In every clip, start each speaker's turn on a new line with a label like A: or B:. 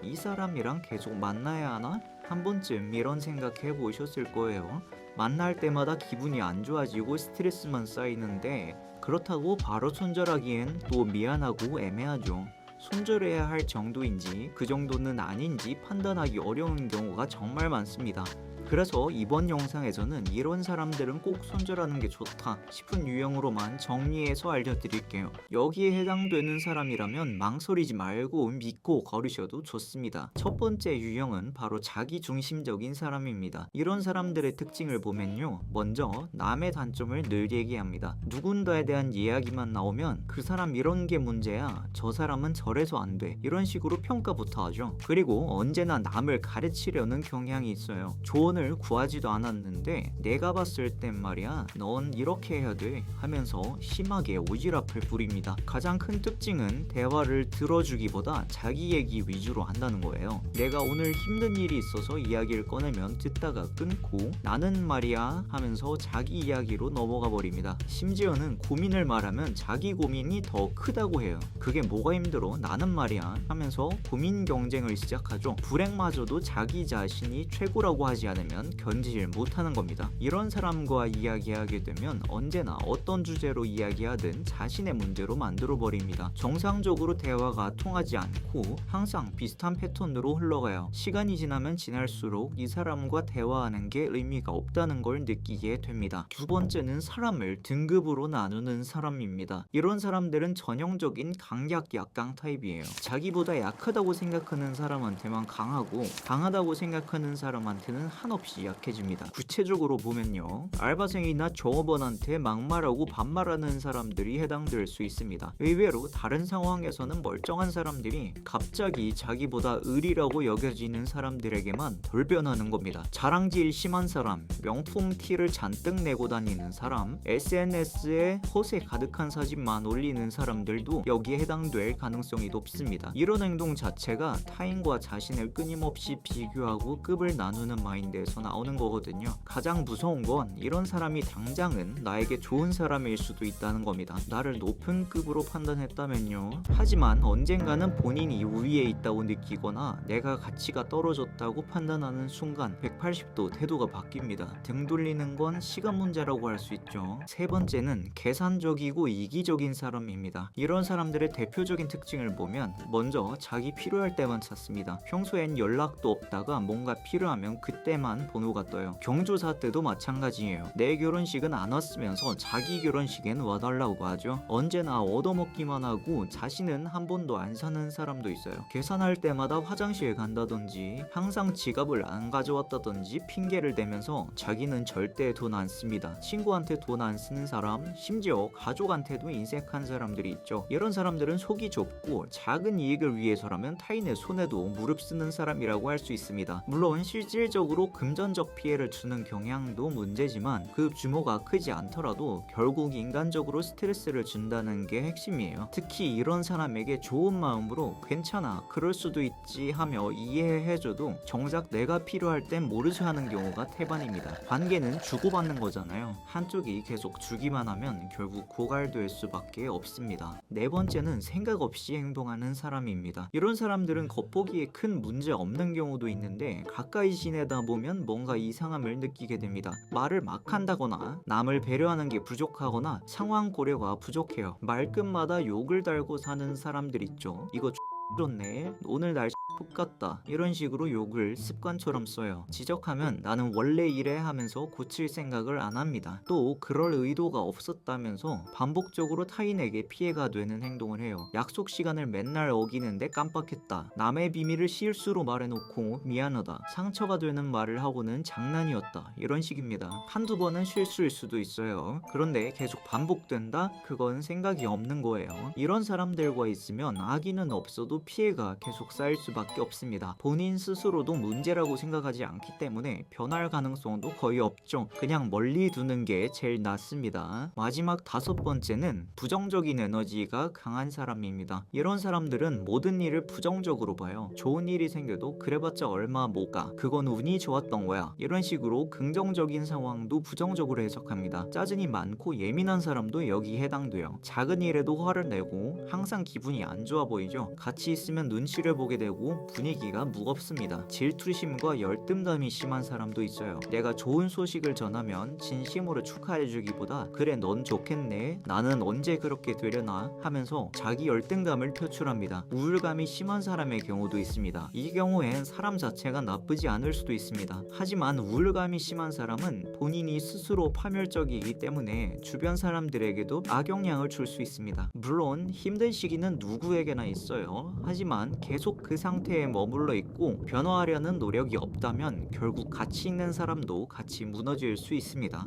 A: 이 사람이랑 계속 만나야 하나? 한 번쯤 이런 생각해 보셨을 거예요. 만날 때마다 기분이 안 좋아지고 스트레스만 쌓이는데 그렇다고 바로 손절하기엔 또 미안하고 애매하죠. 손절해야 할 정도인지 그 정도는 아닌지 판단하기 어려운 경우가 정말 많습니다. 그래서 이번 영상에서는 이런 사람들은 꼭 손절하는 게 좋다 싶은 유형으로만 정리해서 알려드릴게요. 여기에 해당되는 사람이라면 망설이지 말고 믿고 걸으셔도 좋습니다. 첫 번째 유형은 바로 자기중심적인 사람입니다. 이런 사람들의 특징을 보면요, 먼저 남의 단점을 늘 얘기합니다. 누군가에 대한 이야기만 나오면 그 사람 이런 게 문제야, 저 사람은 저래서 안 돼, 이런 식으로 평가부터 하죠. 그리고 언제나 남을 가르치려는 경향이 있어요. 조언을 구하지도 않았는데 내가 봤을 땐 말이야, 넌 이렇게 해야 돼 하면서 심하게 오지랖을 부립니다. 가장 큰 특징은 대화를 들어주기보다 자기 얘기 위주로 한다는 거예요. 내가 오늘 힘든 일이 있어서 이야기를 꺼내면 듣다가 끊고 나는 말이야 하면서 자기 이야기로 넘어가 버립니다. 심지어는 고민을 말하면 자기 고민이 더 크다고 해요. 그게 뭐가 힘들어, 나는 말이야 하면서 고민 경쟁을 시작하죠. 불행마저도 자기 자신이 최고라고 하지 않으면 견디질 못하는 겁니다. 이런 사람과 이야기하게 되면 언제나 어떤 주제로 이야기하든 자신의 문제로 만들어 버립니다. 정상적으로 대화가 통하지 않고 항상 비슷한 패턴으로 흘러가요. 시간이 지나면 지날수록 이 사람과 대화하는 게 의미가 없다는 걸 느끼게 됩니다. 두 번째는 사람을 등급으로 나누는 사람입니다. 이런 사람들은 전형적인 강약 약강 타입이에요. 자기보다 약하다고 생각하는 사람한테만 강하고 강하다고 생각하는 사람한테는 한없이 약해집니다. 구체적으로 보면요, 알바생이나 종업원한테 막말하고 반말하는 사람들이 해당될 수 있습니다. 의외로 다른 상황에서는 멀쩡한 사람들이 갑자기 자기보다 을이라고 여겨지는 사람들에게만 돌변하는 겁니다. 자랑질 심한 사람, 명품 티를 잔뜩 내고 다니는 사람, SNS에 허세 가득한 사진만 올리는 사람들도 여기에 해당될 가능성이 높습니다. 이런 행동 자체가 타인과 자신을 끊임없이 비교하고 급을 나누는 마인드에서 나오는 거거든요. 가장 무서운 건 이런 사람이 당장은 나에게 좋은 사람일 수도 있다는 겁니다. 나를 높은 급으로 판단했다면요. 하지만 언젠가는 본인이 우위에 있다고 느끼거나 내가 가치가 떨어졌다고 판단하는 순간 180도 태도가 바뀝니다. 등 돌리는 건 시간 문제라고 할 수 있죠. 세 번째는 계산적이고 이기적인 사람입니다. 이런 사람들의 대표적인 특징을 보면 먼저 자기 필요할 때만 찾습니다. 평소엔 연락도 없다가 뭔가 필요하면 그때만 번호가 떠요. 경조사 때도 마찬가지예요. 내 결혼식은 안 왔으면서 자기 결혼식엔 와달라고 하죠. 언제나 얻어먹기만 하고 자신은 한 번도 안 사는 사람도 있어요. 계산할 때마다 화장실 간다든지 항상 지갑을 안 가져왔다든지 핑계를 대면서 자기는 절대 돈 안 씁니다. 친구한테 돈 안 쓰는 사람, 심지어 가족한테도 인색한 사람들이 있죠. 이런 사람들은 속이 좁고 작은 이익을 위해서라면 타인의 손에도 무릎 쓰는 사람이라고 할 수 있습니다. 물론 실질적으로 금전적 피해를 주는 경향도 문제지만 그 규모가 크지 않더라도 결국 인간적으로 스트레스를 준다는 게 핵심이에요. 특히 이런 사람에게 좋은 마음으로 괜찮아, 그럴 수도 있지 하며 이해해줘도 정작 내가 필요할 땐 모르쇠 하는 경우가 태반입니다. 관계는 주고받는 거잖아요. 한쪽이 계속 주기만 하면 결국 고갈될 수밖에 없습니다. 네 번째는 생각 없이 행동하는 사람입니다. 이런 사람들은 겉보기에 큰 문제 없는 경우도 있는데 가까이 지내다 보면 뭔가 이상함을 느끼게 됩니다. 말을 막 한다거나 남을 배려하는 게 부족하거나 상황 고려가 부족해요. 말끝마다 욕을 달고 사는 사람들 있죠. 이거 좋네, 오늘 날씨 똑같다, 이런 식으로 욕을 습관처럼 써요. 지적하면 나는 원래 이래 하면서 고칠 생각을 안 합니다. 또 그럴 의도가 없었다면서 반복적으로 타인에게 피해가 되는 행동을 해요. 약속 시간을 맨날 어기는데 깜빡했다, 남의 비밀을 실수로 말해놓고 미안하다, 상처가 되는 말을 하고는 장난이었다, 이런 식입니다. 한두 번은 실수일 수도 있어요. 그런데 계속 반복된다? 그건 생각이 없는 거예요. 이런 사람들과 있으면 악의는 없어도 피해가 계속 쌓일 수밖에 없습니다. 본인 스스로도 문제라고 생각하지 않기 때문에 변할 가능성도 거의 없죠. 그냥 멀리 두는 게 제일 낫습니다. 마지막 다섯 번째는 부정적인 에너지가 강한 사람입니다. 이런 사람들은 모든 일을 부정적으로 봐요. 좋은 일이 생겨도 그래봤자 얼마 못 가, 그건 운이 좋았던 거야, 이런 식으로 긍정적인 상황도 부정적으로 해석합니다. 짜증이 많고 예민한 사람도 여기 해당돼요. 작은 일에도 화를 내고 항상 기분이 안 좋아 보이죠. 같이 있으면 눈치를 보게 되고 보면 분위기가 무겁습니다. 질투심과 열등감이 심한 사람도 있어요. 내가 좋은 소식을 전하면 진심으로 축하해주기보다 그래 넌 좋겠네, 나는 언제 그렇게 되려나 하면서 자기 열등감을 표출합니다. 우울감이 심한 사람의 경우도 있습니다. 이 경우엔 사람 자체가 나쁘지 않을 수도 있습니다. 하지만 우울감이 심한 사람은 본인이 스스로 파멸적이기 때문에 주변 사람들에게도 악영향을 줄 수 있습니다. 물론 힘든 시기는 누구에게나 있어요. 하지만 계속 그 상태에 머물러 있고 변화하려는 노력이 없다면 결국 가치 있는 사람도 같이 무너질 수 있습니다.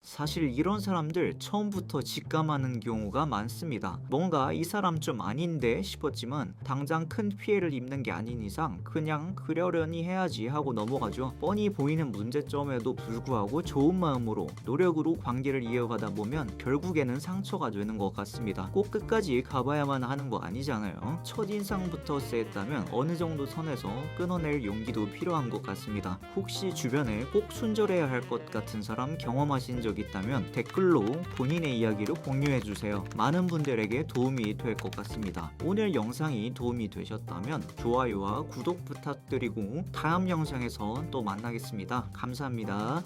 A: 사실 이런 사람들 처음부터 직감하는 경우가 많습니다. 뭔가 이 사람 좀 아닌데 싶었지만 당장 큰 피해를 입는 게 아닌 이상 그냥 그러려니 해야지 하고 넘어가죠. 뻔히 보이는 문제점에도 불구하고 좋은 마음으로 노력으로 관계를 이어가다 보면 결국에는 상처가 되는 것 같습니다. 꼭 끝까지 가봐야만 하는 거 아니잖아요. 첫인상부터 쎄했다면 어느 정도 선에서 끊어낼 용기도 필요한 것 같습니다. 혹시 주변에 꼭 순절해야 할 것 같은 사람 경험하신 적 있다면 댓글로 본인의 이야기를 공유해주세요. 많은 분들에게 도움이 될 것 같습니다. 오늘 영상이 도움이 되셨다면 좋아요와 구독 부탁드리고 다음 영상에서 또 만나겠습니다. 감사합니다.